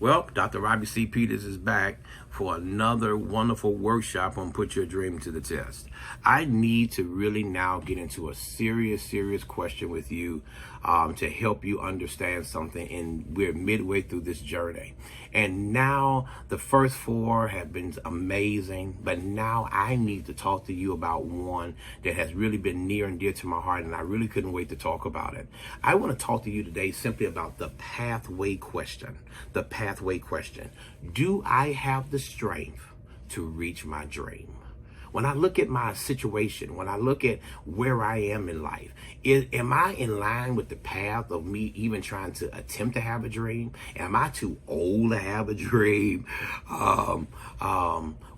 Well, Dr. Robbie C. Peters is back for another wonderful workshop on Put Your Dream to the Test. I need to really now get into a serious question with you to help you understand something, and we're midway through this journey. And now the first four have been amazing, but now I need to talk to you about one that has really been near and dear to my heart, and I really couldn't wait to talk about it. I want to talk to you today simply about the pathway question. The pathway question. Do I have the strength to reach my dream? When I look at my situation, when I look at where I am in life, am I in line with the path of me even trying to attempt to have a dream? Am I too old to have a dream?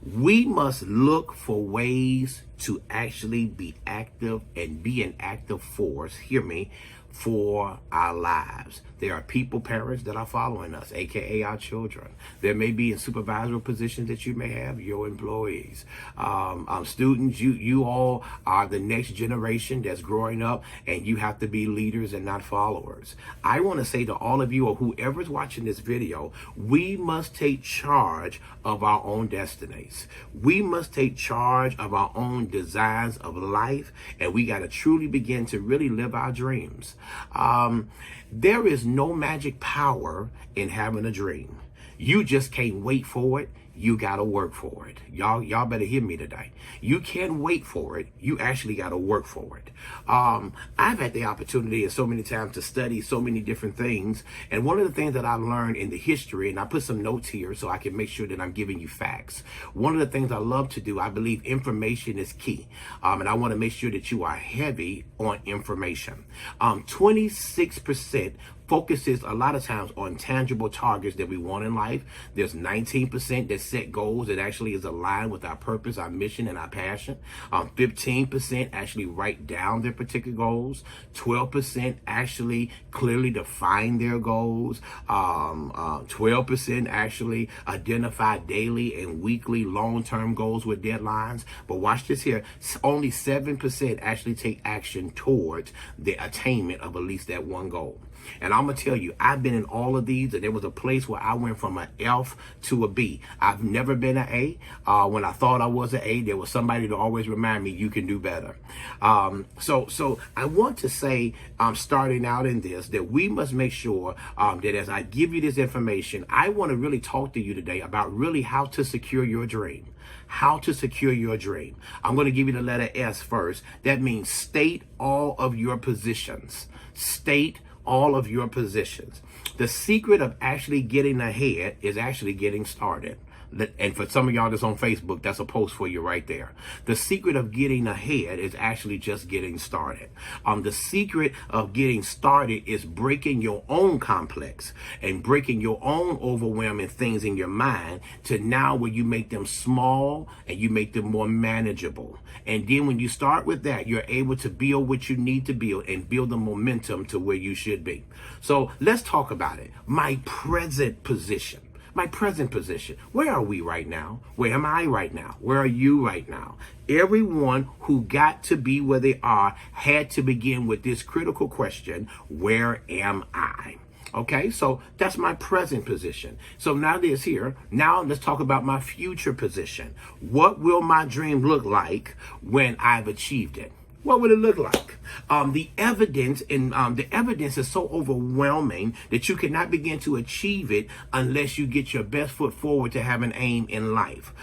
We must look for ways to actually be active and be an active force, hear me, for our lives. There are people, parents that are following us, aka our children. There may be in supervisory positions that you may have, your employees. Students, you all are the next generation that's growing up, and you have to be leaders and not followers. I want to say to all of you, or whoever's watching this video, we must take charge of our own destinies. We must take charge of our own designs of life, and we got to truly begin to really live our dreams. There is no magic power in having a dream. You just can't wait for it. You gotta work for it. Y'all better hear me today. You can't wait for it. You actually gotta work for it. I've had the opportunity so many times to study so many different things. And one of the things that I learned in the history, and I put some notes here so I can make sure that I'm giving you facts. One of the things I love to do, I believe information is key. And I want to make sure that you are heavy on information. 26% focuses a lot of times on tangible targets that we want in life. There's 19% that set goals that actually is aligned with our purpose, our mission, and our passion. 15% actually write down their particular goals. 12% actually clearly define their goals. 12% actually identify daily and weekly long-term goals with deadlines. But watch this here. Only 7% actually take action towards the attainment of at least that one goal. And I'm going to tell you, I've been in all of these, and there was a place where I went from an F to a B. I've never been an A. When I thought I was an A, there was somebody to always remind me, you can do better. So I want to say, starting out in this, that we must make sure that as I give you this information, I want to really talk to you today about really how to secure your dream. How to secure your dream. I'm going to give you the letter S first. That means state all of your positions. State all of your positions. The secret of actually getting ahead is actually getting started. And for some of y'all that's on Facebook, that's a post for you right there. The secret of getting ahead is actually just getting started. The secret of getting started is breaking your own complex and breaking your own overwhelming things in your mind to now where you make them small and you make them more manageable. And then when you start with that, you're able to build what you need to build and build the momentum to where you should be. So let's talk about it. My present position. My present position. Where are we right now? Where am I right now? Where are you right now? Everyone who got to be where they are had to begin with this critical question, where am I? Okay, so that's my present position. So now this here, now let's talk about my future position. What will my dream look like when I've achieved it? What would it look like? The evidence is so overwhelming that you cannot begin to achieve it unless you get your best foot forward to have an aim in life.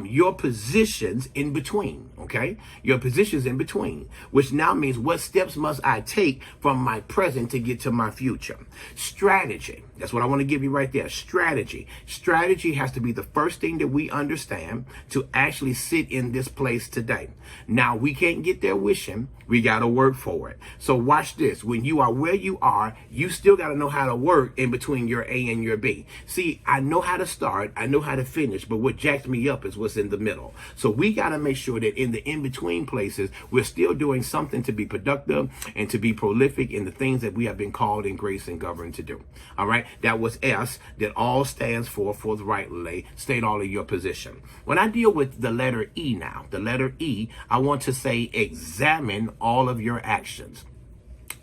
Your positions in between, okay? Your positions in between, which now means what steps must I take from my present to get to my future? Strategy. That's what I want to give you right there. Strategy. Strategy has to be the first thing that we understand to actually sit in this place today. Now, we can't get there wishing. We got to work for it. So watch this. When you are where you are, you still got to know how to work in between your A and your B. See, I know how to start. I know how to finish. But what jacks me up is what's in the middle. So we got to make sure that in the in-between places, we're still doing something to be productive and to be prolific in the things that we have been called in grace and governed to do. All right. That was S, that all stands for forthrightly, state all of your position. When I deal with the letter E now, the letter E, I want to say examine all of your actions.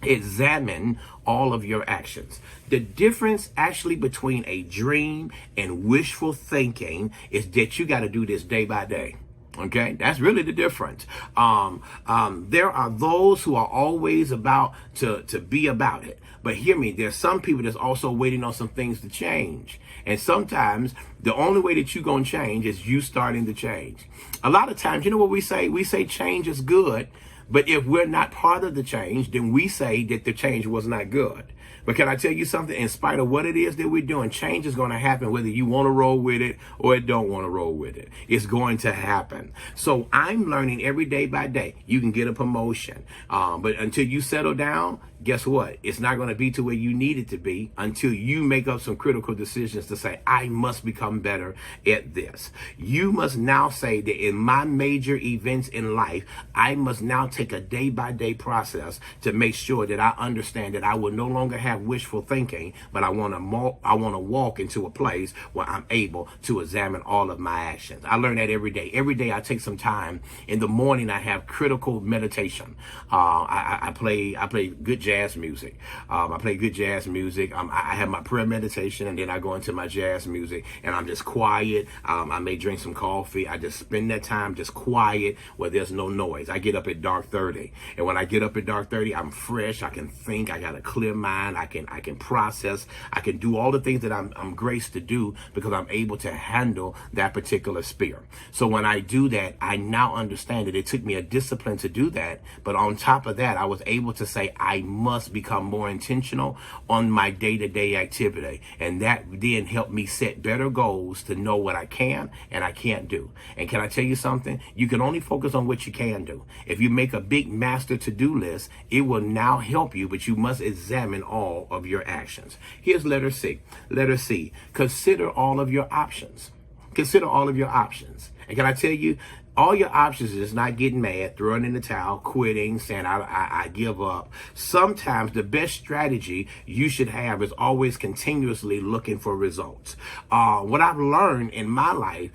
Examine all of your actions. The difference actually between a dream and wishful thinking is that you got to do this day by day. Okay, that's really the difference. There are those who are always about to be about it. But hear me, there's some people that's also waiting on some things to change. And sometimes the only way that you're going to change is you starting to change. A lot of times, you know what we say? We say change is good. But if we're not part of the change, then we say that the change was not good. But can I tell you something? In spite of what it is that we're doing, change is going to happen whether you want to roll with it or don't want to roll with it. It's going to happen. So I'm learning every day by day. You can get a promotion. But until you settle down, guess what? It's not going to be to where you need it to be until you make up some critical decisions to say, I must become better at this. You must now say that in my major events in life, I must now take a day by day process to make sure that I understand that I will no longer have wishful thinking, but I want to walk into a place where I'm able to examine all of my actions. I learn that every day. Every day I take some time. In the morning, I have critical meditation. I play good jazz music. I play good jazz music. I have my prayer meditation, and then I go into my jazz music, and I'm just quiet. I may drink some coffee. I just spend that time just quiet where there's no noise. I get up at dark 30, and when I get up at dark 30, I'm fresh. I can think. I got a clear mind. I can process. I can do all the things that I'm graced to do because I'm able to handle that particular sphere. So when I do that, I now understand that it took me a discipline to do that. But on top of that, I was able to say I must become more intentional on my day-to-day activity. And that then helped me set better goals to know what I can and I can't do. And can I tell you something? You can only focus on what you can do. If you make a big master to-do list, it will now help you, but you must examine all of your actions. Here's letter C. Letter C, consider all of your options. Consider all of your options. And can I tell you, all your options is not getting mad, throwing in the towel, quitting, saying I give up. Sometimes the best strategy you should have is always continuously looking for results. What I've learned in my life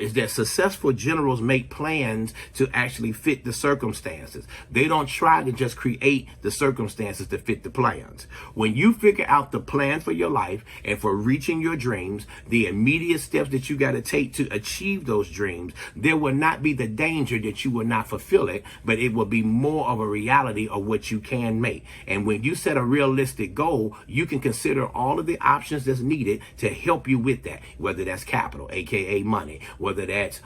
is that successful generals make plans to actually fit the circumstances. They don't try to just create the circumstances to fit the plans. When you figure out the plan for your life and for reaching your dreams, the immediate steps that you got to take to achieve those dreams, there will not be the danger that you will not fulfill it, but it will be more of a reality of what you can make. And when you set a realistic goal, you can consider all of the options that's needed to help you with that, whether that's capital, aka money, whether that's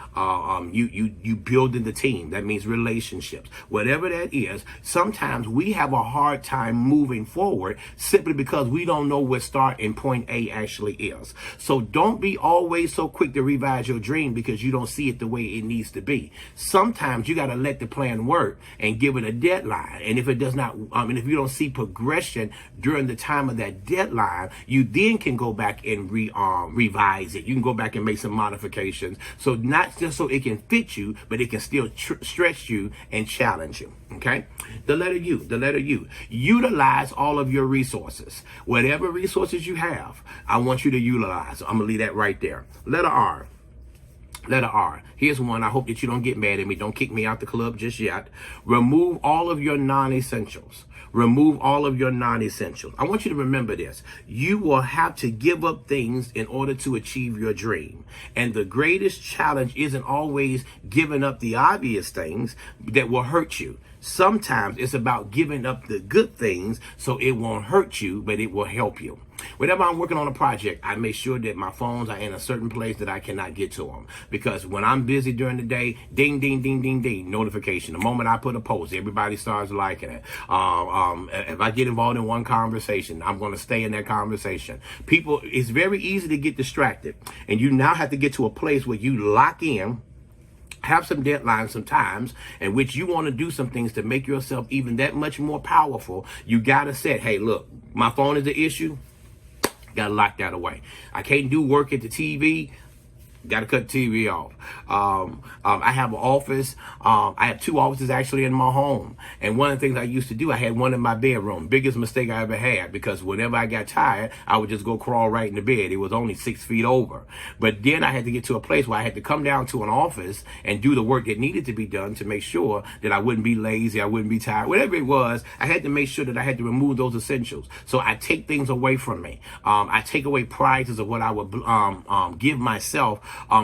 you building the team, that means relationships, whatever that is. Sometimes we have a hard time moving forward simply because we don't know what start and point A actually is. So don't be always so quick to revise your dream because you don't see it the way it needs to be. Sometimes you got to let the plan work and give it a deadline. And if it does not, and if you don't see progression during the time of that deadline, you then can go back and revise it. You can go back and make some modifications. So not just so it can fit you, but it can still stretch you and challenge you. Okay? The letter U. Utilize all of your resources. Whatever resources you have, I want you to utilize. I'm going to leave that right there. Letter R. Letter R. Here's one. I hope that you don't get mad at me. Don't kick me out the club just yet. Remove all of your non-essentials. Remove all of your non-essentials. I want you to remember this. You will have to give up things in order to achieve your dream. And the greatest challenge isn't always giving up the obvious things that will hurt you. Sometimes it's about giving up the good things so it won't hurt you, but it will help you. Whenever I'm working on a project, I make sure that my phones are in a certain place that I cannot get to them. Because when I'm busy during the day, ding, ding, ding, ding, ding, notification. The moment I put a post, everybody starts liking it. If I get involved in one conversation, I'm going to stay in that conversation. People, it's very easy to get distracted. And you now have to get to a place where you lock in, have some deadlines sometimes in which you want to do some things to make yourself even that much more powerful. You got to say, hey, look, my phone is the issue. Got to lock that away. I can't do work at the TV. Got to cut TV off. I have an office. I have 2 offices actually in my home. And one of the things I used to do, I had one in my bedroom. Biggest mistake I ever had, because whenever I got tired, I would just go crawl right in the bed. It was only 6 feet over. But then I had to get to a place where I had to come down to an office and do the work that needed to be done to make sure that I wouldn't be lazy, I wouldn't be tired, whatever it was. I had to make sure that I had to remove those essentials. So I take things away from me. I take away prizes of what I would give myself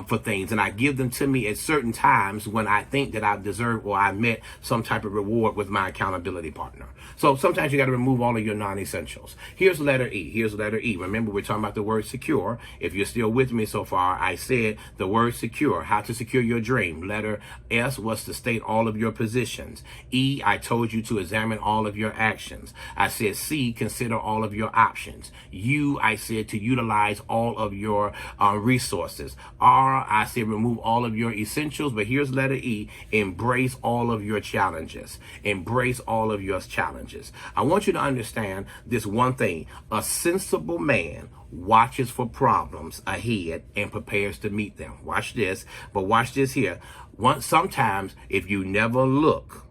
for things, and I give them to me at certain times when I think that I deserve or I met some type of reward with my accountability partner. So sometimes you got to remove all of your non-essentials. Here's letter E. Here's letter E. Remember, we're talking about the word secure. If you're still with me so far, I said the word secure, how to secure your dream. Letter S was to state all of your positions. E, I told you to examine all of your actions. I said C, consider all of your options. U, I said to utilize all of your resources. R, I said remove all of your essentials. But here's letter E, embrace all of your challenges. Embrace all of your challenges. I want you to understand this one thing. A sensible man watches for problems ahead and prepares to meet them. Watch this, but watch this here. Sometimes if you never look,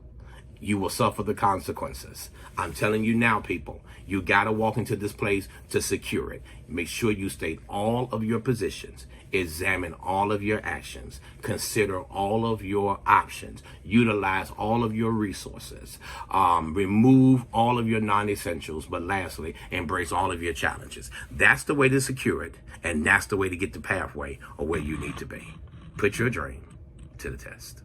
you will suffer the consequences. I'm telling you now, people, you got to walk into this place to secure it. Make sure you state all of your positions. Examine all of your actions. Consider all of your options. Utilize all of your resources. Remove all of your non-essentials. But lastly, embrace all of your challenges. That's the way to secure it. And that's the way to get the pathway or where you need to be. Put your dream to the test.